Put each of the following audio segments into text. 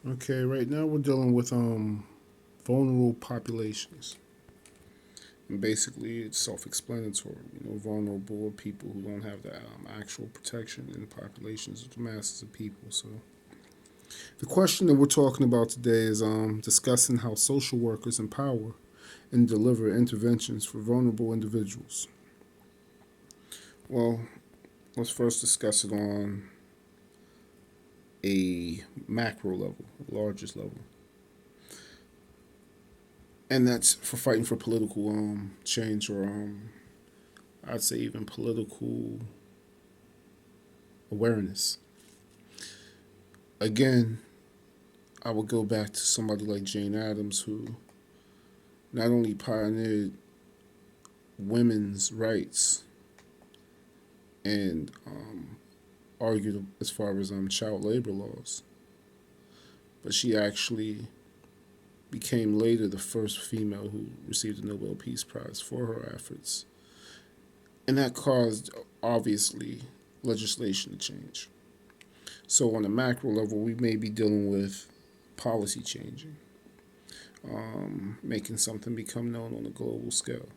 Okay, right now we're dealing with vulnerable populations. And basically, it's self-explanatory. Vulnerable are people who don't have the actual protection in the populations of the masses of people. So, the question that we're talking about today is discussing how social workers empower and deliver interventions for vulnerable individuals. Well, let's first discuss it on a macro level, largest level, and that's for fighting for political change, or I'd say even political awareness. Again, I would go back to somebody like Jane Addams, who not only pioneered women's rights and argued as far as child labor laws, but she actually became later the first female who received the Nobel Peace Prize for her efforts. And that caused, obviously, legislation to change. So, on a macro level, we may be dealing with policy changing, making something become known on a global scale.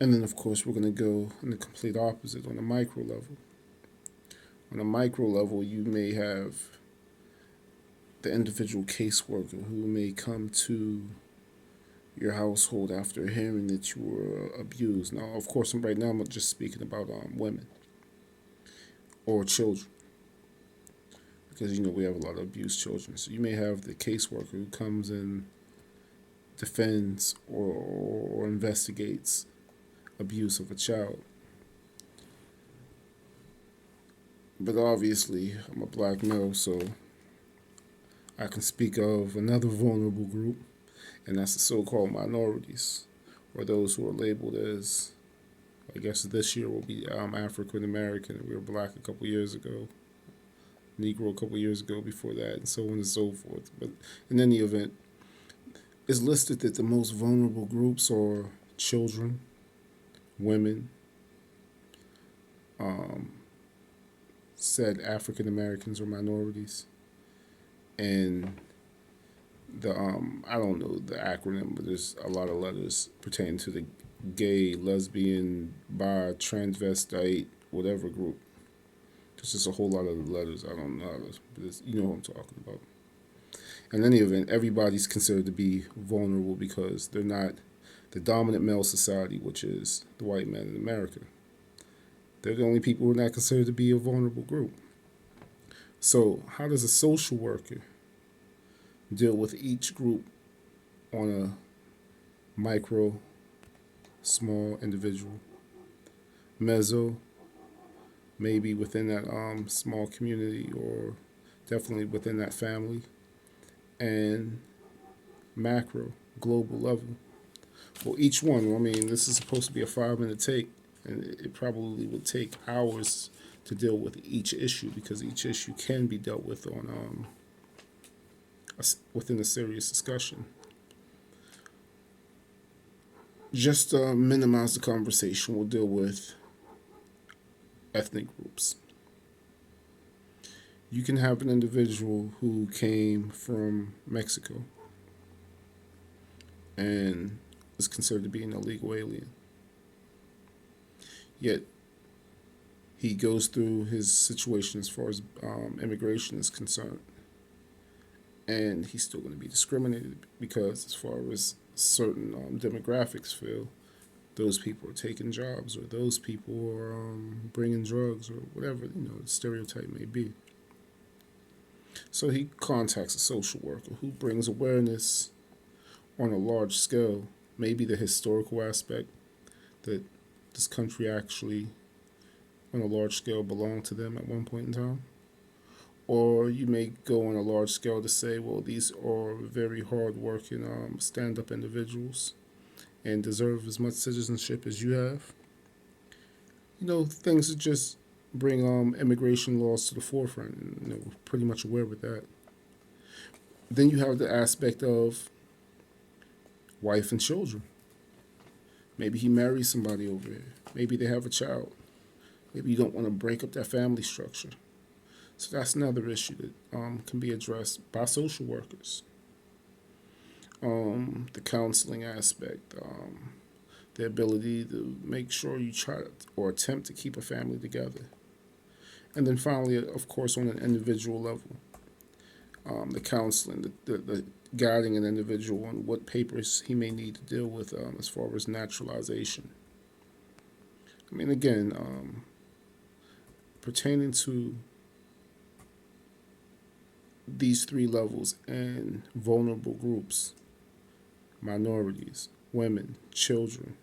And then, of course, we're going to go in the complete opposite on a micro level. On a micro level, you may have the individual caseworker who may come to your household after hearing that you were abused. Now, of course, right now I'm just speaking about women or children, because we have a lot of abused children. So you may have the caseworker who comes and defends or investigates abuse of a child. But obviously, I'm a black male, so I can speak of another vulnerable group, and that's the so-called minorities, or those who are labeled as, I guess this year will be African American. We were black a couple years ago, Negro a couple years ago before that, and so on and so forth. But in any event, it's listed that the most vulnerable groups are children, women, um, said African Americans or minorities, and the I don't know the acronym, but there's a lot of letters pertaining to the gay, lesbian, bi, transvestite, whatever group. There's just a whole lot of letters. I don't know, but you know what I'm talking about. In any event, everybody's considered to be vulnerable because they're not the dominant male society, which is the white man in America. They're the only people who are not considered to be a vulnerable group. So, how does a social worker deal with each group on a micro, small, individual, meso, maybe within that small community or definitely within that family, and macro, global level? Well, each one, I mean, this is supposed to be a 5 minute take, and it probably would take hours to deal with each issue because each issue can be dealt with on within a serious discussion. Just to minimize the conversation, we'll deal with ethnic groups. You can have an individual who came from Mexico and is considered to be an illegal alien. Yet he goes through his situation as far as immigration is concerned, and he's still going to be discriminated because, as far as certain demographics feel, those people are taking jobs, or those people are bringing drugs, or whatever the stereotype may be. So he contacts a social worker who brings awareness on a large scale, maybe the historical aspect that this country actually, on a large scale, belonged to them at one point in time. Or you may go on a large scale to say, well, these are very hardworking, stand up individuals and deserve as much citizenship as you have. Things that just bring immigration laws to the forefront, and we're pretty much aware with that. Then you have the aspect of wife and children. Maybe he marries somebody over here. Maybe they have a child. Maybe you don't want to break up that family structure. So that's another issue that can be addressed by social workers. The counseling aspect, the ability to make sure you try or attempt to keep a family together. And then finally, of course, on an individual level, the counseling, the guiding an individual on what papers he may need to deal with as far as naturalization. I mean, again, pertaining to these three levels and vulnerable groups, minorities, women, children,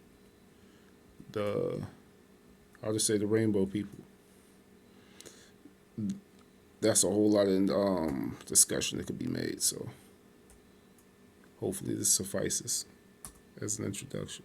I'll just say the rainbow people. That's a whole lot of discussion that could be made. So hopefully this suffices as an introduction.